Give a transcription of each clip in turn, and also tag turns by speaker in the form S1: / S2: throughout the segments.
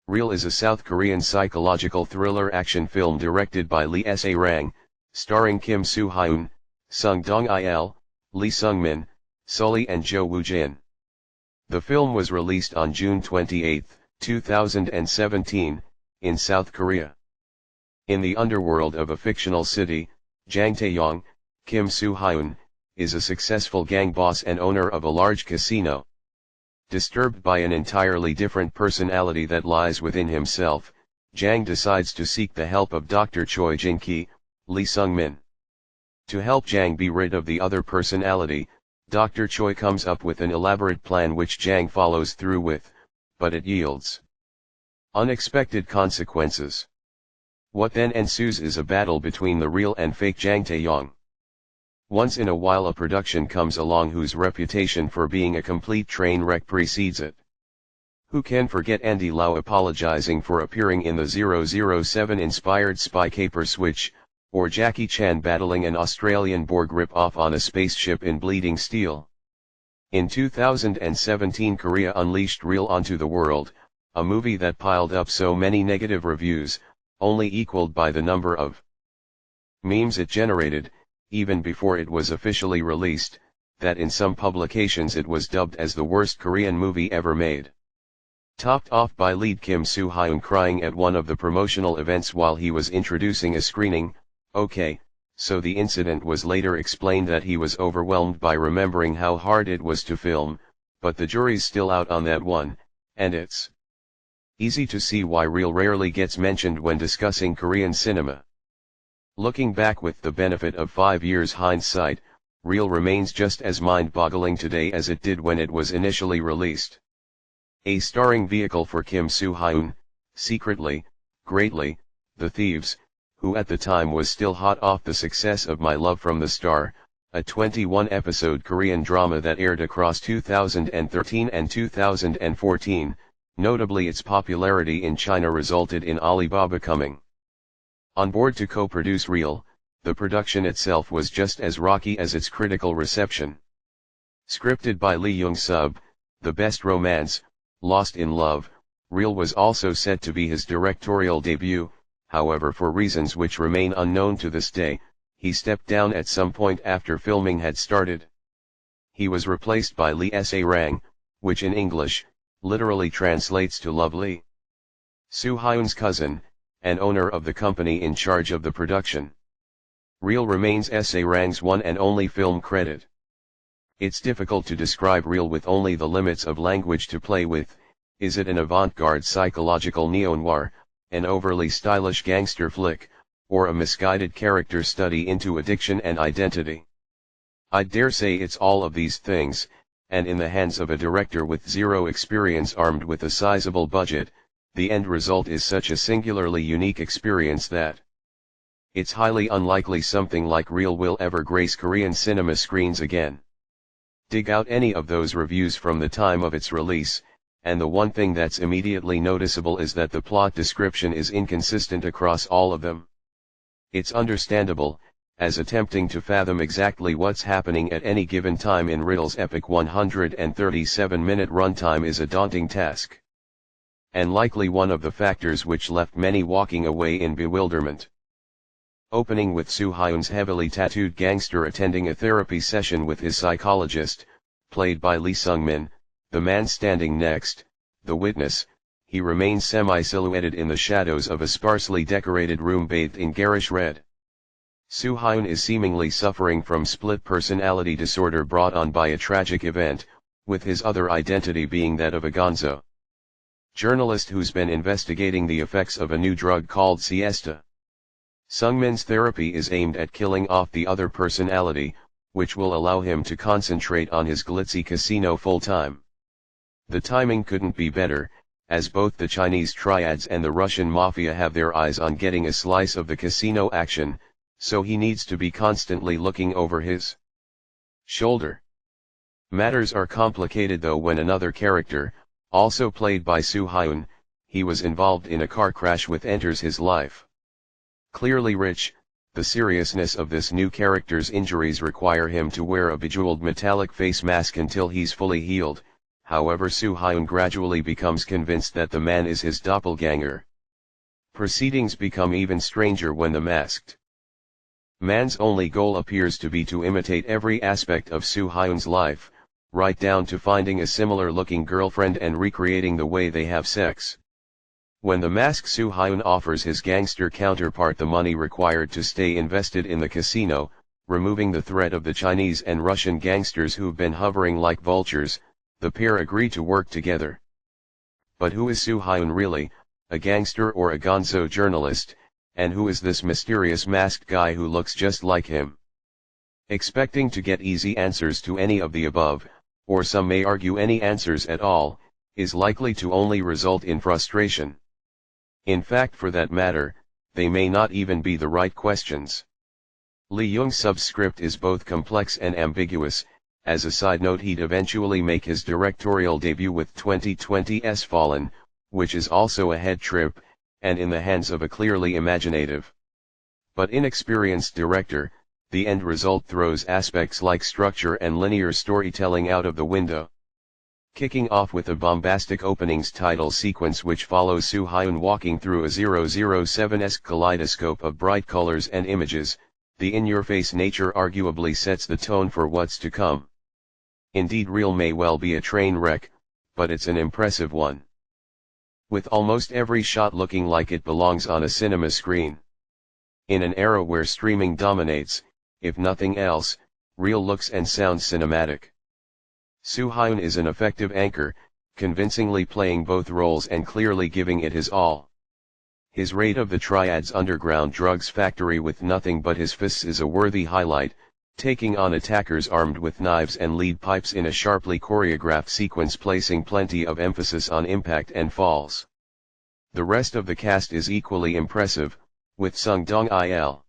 S1: Real is a South Korean psychological thriller action film directed by Lee Sa-rang, starring Kim Soo-hyun, Sung Dong-il, Lee Sung-min, Sully and Jo Woo-jin. The film was released on June 28, 2017, in South Korea. In the underworld of a fictional city, Jangtaeyong, Kim Soo-hyun, is a successful gang boss and owner of a large casino. Disturbed by an entirely different personality that lies within himself, Jang decides to seek the help of Dr. Choi Jin-ki, Lee Sung-min. To help Jang be rid of the other personality, Dr. Choi comes up with an elaborate plan which Jang follows through with, but it yields unexpected consequences. What then ensues is a battle between the real and fake Jangtaeyong. Once in a while a production comes along whose reputation for being a complete train wreck precedes it. Who can forget Andy Lau apologizing for appearing in the 007-inspired spy caper Switch, or Jackie Chan battling an Australian Borg rip-off on a spaceship in Bleeding Steel? In 2017 Korea unleashed Real onto the world, a movie that piled up so many negative reviews, only equaled by the number of memes it generated, even before it was officially released, that in some publications it was dubbed as the worst Korean movie ever made. Topped off by lead Kim Soo-hyun crying at one of the promotional events while he was introducing a screening. Okay, so the incident was later explained that he was overwhelmed by remembering how hard it was to film, but the jury's still out on that one, and it's easy to see why Real rarely gets mentioned when discussing Korean cinema. Looking back with the benefit of 5 years hindsight, Real remains just as mind-boggling today as it did when it was initially released. A starring vehicle for Kim Soo-hyun, secretly, greatly, The Thieves, who at the time was still hot off the success of My Love from the Star, a 21-episode Korean drama that aired across 2013 and 2014, notably its popularity in China resulted in Alibaba coming on board to co-produce Real. The production itself was just as rocky as its critical reception. Scripted by Lee Young-sub, The Best Romance, Lost in Love, Real was also set to be his directorial debut. However, for reasons which remain unknown to this day, he stepped down at some point after filming had started. He was replaced by Lee Sa-rang, which in English, literally translates to Lovely Soo-hyun's cousin, and owner of the company in charge of the production. Real remains Sa-rang's one and only film credit. It's difficult to describe Real with only the limits of language to play with. Is it an avant-garde psychological neo-noir, an overly stylish gangster flick, or a misguided character study into addiction and identity? I'd dare say it's all of these things, and in the hands of a director with zero experience armed with a sizable budget, the end result is such a singularly unique experience that it's highly unlikely something like Real will ever grace Korean cinema screens again. Dig out any of those reviews from the time of its release, and the one thing that's immediately noticeable is that the plot description is inconsistent across all of them. It's understandable, as attempting to fathom exactly what's happening at any given time in Real's epic 137-minute runtime is a daunting task, and likely one of the factors which left many walking away in bewilderment. Opening with Soo-hyun's heavily tattooed gangster attending a therapy session with his psychologist, played by Lee Sung-min, the man standing next, the witness. He remains semi-silhouetted in the shadows of a sparsely decorated room bathed in garish red. Soo-hyun is seemingly suffering from split personality disorder brought on by a tragic event, with his other identity being that of a gonzo journalist who's been investigating the effects of a new drug called siesta. Sung-min's therapy is aimed at killing off the other personality, which will allow him to concentrate on his glitzy casino full-time. The timing couldn't be better, as both the Chinese triads and the Russian mafia have their eyes on getting a slice of the casino action, so he needs to be constantly looking over his shoulder. Matters are complicated though when another character, also played by Soo-hyun, he was involved in a car crash with, enters his life. Clearly rich, the seriousness of this new character's injuries require him to wear a bejeweled metallic face mask until he's fully healed. however Soo Hyun gradually becomes convinced that the man is his doppelganger. Proceedings become even stranger when the masked man's only goal appears to be to imitate every aspect of Soo Hyun's life, right down to finding a similar-looking girlfriend and recreating the way they have sex. When the masked Soo Hyun offers his gangster counterpart the money required to stay invested in the casino, removing the threat of the Chinese and Russian gangsters who've been hovering like vultures, the pair agree to work together. But who is Soo Hyun really, a gangster or a gonzo journalist, and who is this mysterious masked guy who looks just like him? Expecting to get easy answers to any of the above, or some may argue any answers at all, is likely to only result in frustration. In fact, for that matter, they may not even be the right questions. Lee Young's subscript is both complex and ambiguous. As a side note, he'd eventually make his directorial debut with 2020's Fallen, which is also a head trip, and in the hands of a clearly imaginative but inexperienced director, the end result throws aspects like structure and linear storytelling out of the window. Kicking off with a bombastic openings title sequence which follows Soo Hyun walking through a 007-esque kaleidoscope of bright colors and images, the in-your-face nature arguably sets the tone for what's to come. Indeed, Real may well be a train wreck, but it's an impressive one. With almost every shot looking like it belongs on a cinema screen. In an era where streaming dominates, if nothing else, Real looks and sounds cinematic. Soo Hyun is an effective anchor, convincingly playing both roles and clearly giving it his all. His raid of the Triad's underground drugs factory with nothing but his fists is a worthy highlight, taking on attackers armed with knives and lead pipes in a sharply choreographed sequence, placing plenty of emphasis on impact and falls. The rest of the cast is equally impressive, with Sung Dong-il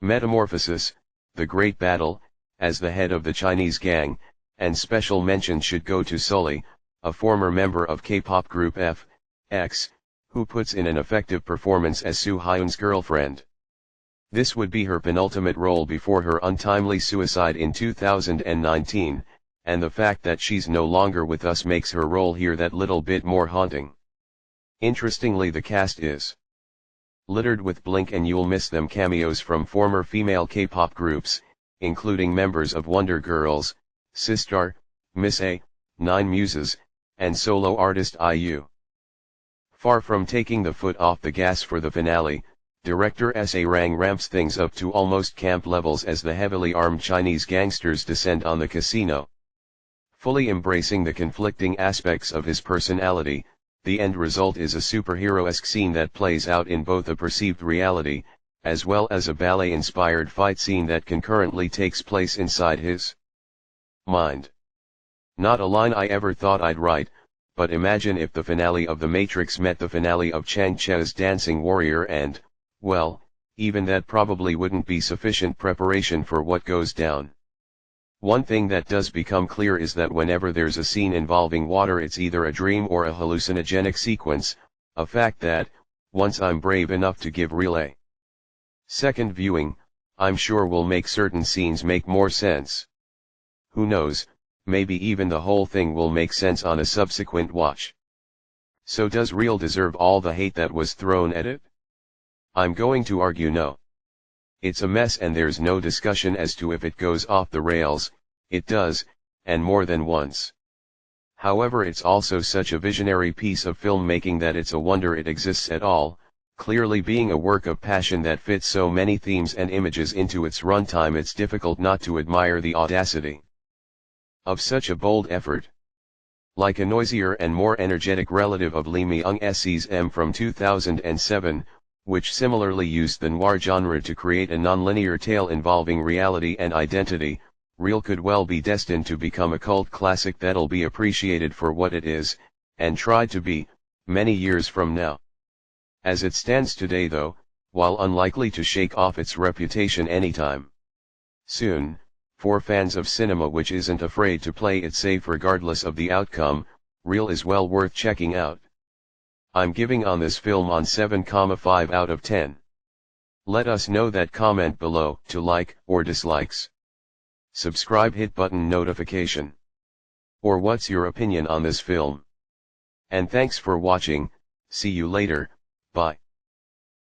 S1: Metamorphosis, The Great Battle, as the head of the Chinese gang, and special mention should go to Sully, a former member of K-pop group F.X, who puts in an effective performance as Soo Hyun's girlfriend. This would be her penultimate role before her untimely suicide in 2019, and the fact that she's no longer with us makes her role here that little bit more haunting. Interestingly, the cast is littered with blink and you'll miss them cameos from former female K-pop groups, including members of Wonder Girls, Sistar, Miss A, Nine Muses, and solo artist IU. Far from taking the foot off the gas for the finale, director S.A. Rang ramps things up to almost camp levels as the heavily armed Chinese gangsters descend on the casino. Fully embracing the conflicting aspects of his personality, the end result is a superhero-esque scene that plays out in both a perceived reality, as well as a ballet-inspired fight scene that concurrently takes place inside his mind. Not a line I ever thought I'd write, but imagine if the finale of The Matrix met the finale of Chang Che's Dancing Warrior and, well, even that probably wouldn't be sufficient preparation for what goes down. One thing that does become clear is that whenever there's a scene involving water, it's either a dream or a hallucinogenic sequence, a fact that, once I'm brave enough to give Real a second viewing, I'm sure will make certain scenes make more sense. Who knows, maybe even the whole thing will make sense on a subsequent watch. So does Real deserve all the hate that was thrown at it? I'm going to argue no. It's a mess and there's no discussion as to if it goes off the rails. It does, and more than once. However, it's also such a visionary piece of filmmaking that it's a wonder it exists at all, clearly being a work of passion that fits so many themes and images into its runtime. It's difficult not to admire the audacity of such a bold effort. Like a noisier and more energetic relative of Lee Myung-s's M from 2007, which similarly used the noir genre to create a non-linear tale involving reality and identity, Real could well be destined to become a cult classic that'll be appreciated for what it is, and tried to be, many years from now. As it stands today though, while unlikely to shake off its reputation anytime soon, for fans of cinema which isn't afraid to play it safe regardless of the outcome, Real is well worth checking out. I'm giving on this film on 7.5 out of 10. Let us know that comment below to like or dislikes. Subscribe, hit button notification. Or what's your opinion on this film? And thanks for watching, see you later, bye.